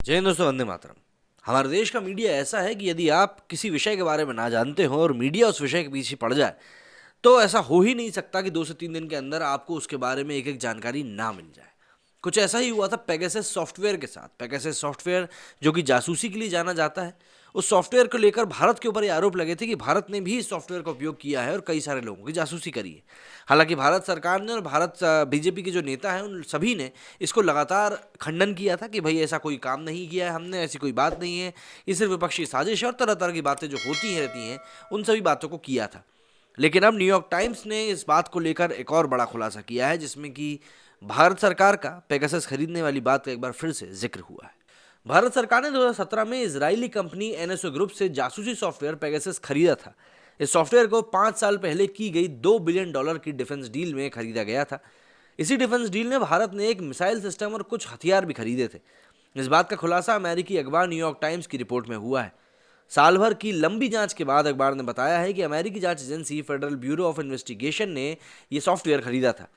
जय हिंद दोस्तों, वंदे मातरम। हमारे देश का मीडिया ऐसा है कि यदि आप किसी विषय के बारे में ना जानते हो और मीडिया उस विषय के पीछे पड़ जाए तो ऐसा हो ही नहीं सकता कि 2 से 3 दिन के अंदर आपको उसके बारे में एक एक जानकारी ना मिल जाए। कुछ ऐसा ही हुआ था पेगासस सॉफ्टवेयर के साथ। पेगासस सॉफ्टवेयर जो कि जासूसी के लिए जाना जाता है, उस सॉफ्टवेयर को लेकर भारत के ऊपर ये आरोप लगे थे कि भारत ने भी इस सॉफ्टवेयर का उपयोग किया है और कई सारे लोगों की जासूसी करी है। हालांकि भारत सरकार ने और भारत बीजेपी के जो नेता हैं उन सभी ने इसको लगातार खंडन किया था कि भाई ऐसा कोई काम नहीं किया है हमने, ऐसी कोई बात नहीं है, ये सिर्फ विपक्षी साजिश है और तरह तरह की बातें जो होती रहती हैं उन सभी बातों को किया था। लेकिन अब न्यूयॉर्क टाइम्स ने इस बात को लेकर एक और बड़ा खुलासा किया है, जिसमें कि भारत सरकार का पेगासस खरीदने वाली बात का एक बार फिर से जिक्र हुआ है। भारत सरकार ने 2017 में इजरायली कंपनी एनएसओ ग्रुप से जासूसी सॉफ्टवेयर पेगासस खरीदा था। इस सॉफ्टवेयर को 5 साल पहले की गई $2 बिलियन की डिफेंस डील में खरीदा गया था। इसी डिफेंस डील में भारत ने एक मिसाइल सिस्टम और कुछ हथियार भी खरीदे थे। इस बात का खुलासा अमेरिकी अखबार न्यूयॉर्क टाइम्स की रिपोर्ट में हुआ है। साल भर की लंबी जांच के बाद अखबार ने बताया है कि अमेरिकी जांच agency federal bureau of investigation ने यह सॉफ्टवेयर खरीदा था।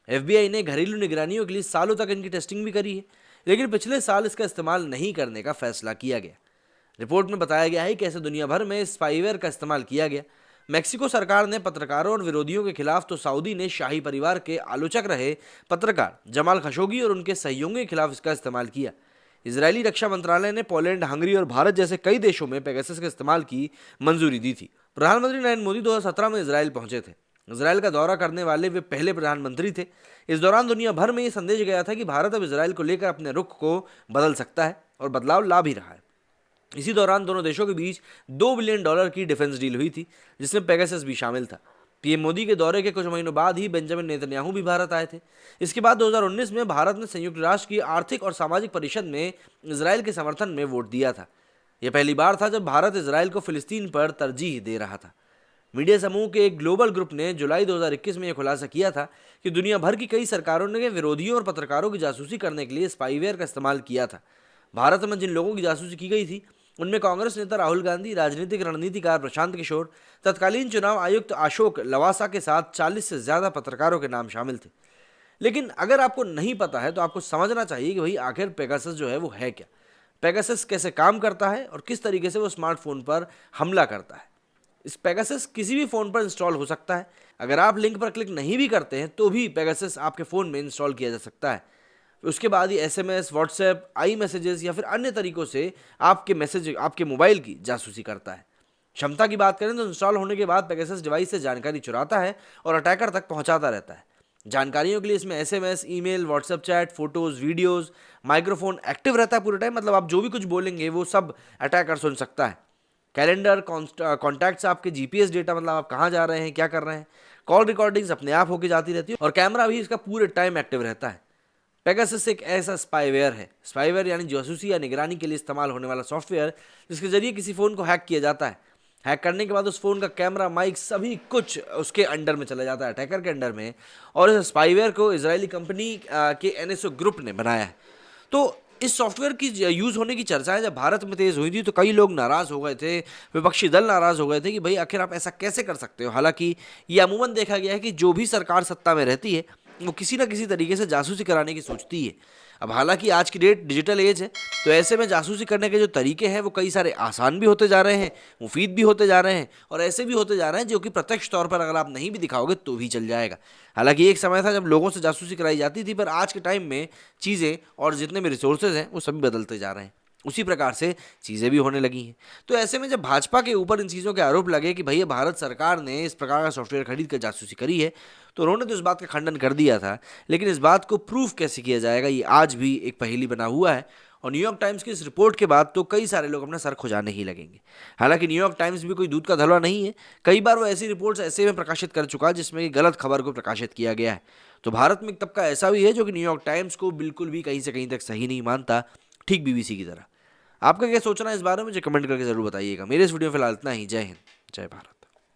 एफबीआई ने घरेलू निगरानियों के लिए सालों तक इनकी टेस्टिंग भी करी है, लेकिन पिछले साल इसका इस्तेमाल नहीं करने का फैसला किया गया। रिपोर्ट में बताया गया है कि ऐसे दुनिया भर में स्पाईवेयर का इस्तेमाल किया गया। मेक्सिको सरकार ने पत्रकारों और विरोधियों के खिलाफ तो सऊदी ने शाही परिवार के आलोचक रहे पत्रकार जमाल खशोगी और उनके सहयोगियों के खिलाफ इसका इस्तेमाल किया। इजरायली रक्षा मंत्रालय ने पोलैंड, हंगरी और भारत जैसे कई देशों में पेगासस के इस्तेमाल की मंजूरी दी थी। प्रधानमंत्री नरेंद्र मोदी 2017 में इजरायल पहुंचे थे। इजरायल का दौरा करने वाले वे पहले प्रधानमंत्री थे। इस दौरान दुनिया भर में ये संदेश गया था कि भारत अब इजरायल को लेकर अपने रुख को बदल सकता है और बदलाव ला भी रहा है। इसी दौरान दोनों देशों के बीच $2 बिलियन की डिफेंस डील हुई थी, जिसमें पेगासस भी शामिल था। पीएम मोदी के दौरे के कुछ महीनों बाद ही बेंजामिन नेतन्याहू भी भारत आए थे। इसके बाद 2019 में भारत ने संयुक्त राष्ट्र की आर्थिक और सामाजिक परिषद में इजरायल के समर्थन में वोट दिया था। यह पहली बार था जब भारत इजरायल को फिलिस्तीन पर तरजीह दे रहा था। मीडिया समूह के एक ग्लोबल ग्रुप ने जुलाई 2021 में यह खुलासा किया था कि दुनिया भर की कई सरकारों ने विरोधियों और पत्रकारों की जासूसी करने के लिए स्पाईवेयर का इस्तेमाल किया था। भारत में जिन लोगों की जासूसी की गई थी उनमें कांग्रेस नेता राहुल गांधी, राजनीतिक रणनीतिकार प्रशांत किशोर, तत्कालीन चुनाव आयुक्त अशोक लवासा के साथ 40 से ज्यादा पत्रकारों के नाम शामिल थे। लेकिन अगर आपको नहीं पता है तो आपको समझना चाहिए कि भाई आखिर पेगासस जो है वो है क्या, पेगासस कैसे काम करता है और किस तरीके से वो स्मार्टफोन पर हमला करता है। इस पेगासस किसी भी फ़ोन पर इंस्टॉल हो सकता है। अगर आप लिंक पर क्लिक नहीं भी करते हैं तो भी पेगासस आपके फ़ोन में इंस्टॉल किया जा सकता है। उसके बाद ही एसएमएस, व्हाट्सएप, आई मैसेजेस या फिर अन्य तरीकों से आपके मैसेज आपके मोबाइल की जासूसी करता है। क्षमता की बात करें तो इंस्टॉल होने के बाद पेगासस डिवाइस से जानकारी चुराता है और अटैकर तक पहुंचाता रहता है। जानकारियों के लिए इसमें SMS, email, WhatsApp chat, photos, videos, microphone active रहता है पूरे टाइम। मतलब आप जो भी कुछ बोलेंगे वो सब अटैकर सुन सकता है। कैलेंडर, कॉन्टैक्ट्स, आपके जीपीएस डेटा, मतलब आप कहाँ जा रहे हैं, क्या कर रहे हैं, कॉल रिकॉर्डिंग्स अपने आप होके जाती रहती है और कैमरा भी इसका पूरे टाइम एक्टिव रहता है। पेगासस एक ऐसा स्पाईवेयर है, स्पाईवेयर यानी जासूसी या निगरानी के लिए इस्तेमाल होने वाला सॉफ्टवेयर, जिसके जरिए किसी फ़ोन को हैक किया जाता है। हैक करने के बाद उस फ़ोन का कैमरा, माइक, सभी कुछ उसके अंडर में चला जाता है, अटैकर के अंडर में। और इस स्पाईवेयर को इजरायली कंपनी के एनएसओ ग्रुप ने बनाया है। तो इस सॉफ्टवेयर की यूज़ होने की चर्चाएं जब भारत में तेज़ हुई थी तो कई लोग नाराज़ हो गए थे, विपक्षी दल नाराज़ हो गए थे कि भाई आखिर आप ऐसा कैसे कर सकते हो। हालांकि ये अमूमन देखा गया है कि जो भी सरकार सत्ता में रहती है वो किसी ना किसी तरीके से जासूसी कराने की सोचती है। अब हालांकि आज की डेट डिजिटल एज है, तो ऐसे में जासूसी करने के जो तरीके हैं वो कई सारे आसान भी होते जा रहे हैं, मुफीद भी होते जा रहे हैं और ऐसे भी होते जा रहे हैं जो कि प्रत्यक्ष तौर पर अगर आप नहीं भी दिखाओगे तो भी चल जाएगा। हालांकि एक समय था जब लोगों से जासूसी कराई जाती थी, पर आज के टाइम में चीज़ें और जितने भी रिसोर्सेज हैं वो सभी बदलते जा रहे हैं, उसी प्रकार से चीज़ें भी होने लगी हैं। तो ऐसे में जब भाजपा के ऊपर इन चीज़ों के आरोप लगे कि भैया भारत सरकार ने इस प्रकार का सॉफ्टवेयर खरीद कर जासूसी करी है, तो उन्होंने तो इस बात का खंडन कर दिया था। लेकिन इस बात को प्रूफ कैसे किया जाएगा, ये आज भी एक पहेली बना हुआ है। और न्यूयॉर्क टाइम्स की इस रिपोर्ट के बाद तो कई सारे लोग अपना सर खुजाने ही लगेंगे। हालांकि न्यूयॉर्क टाइम्स भी कोई दूध का धलवा नहीं है। कई बार वो ऐसी रिपोर्ट्स ऐसे में प्रकाशित कर चुका है जिसमें गलत खबर को प्रकाशित किया गया है। तो भारत में एक तबका ऐसा भी है जो कि न्यूयॉर्क टाइम्स को बिल्कुल भी कहीं से कहीं तक सही नहीं मानता, ठीक बीबीसी की तरह। आपका क्या सोचना है इस बारे में मुझे कमेंट करके जरूर बताइएगा। मेरे इस वीडियो में फिलहाल इतना ही। जय हिंद, जय भारत।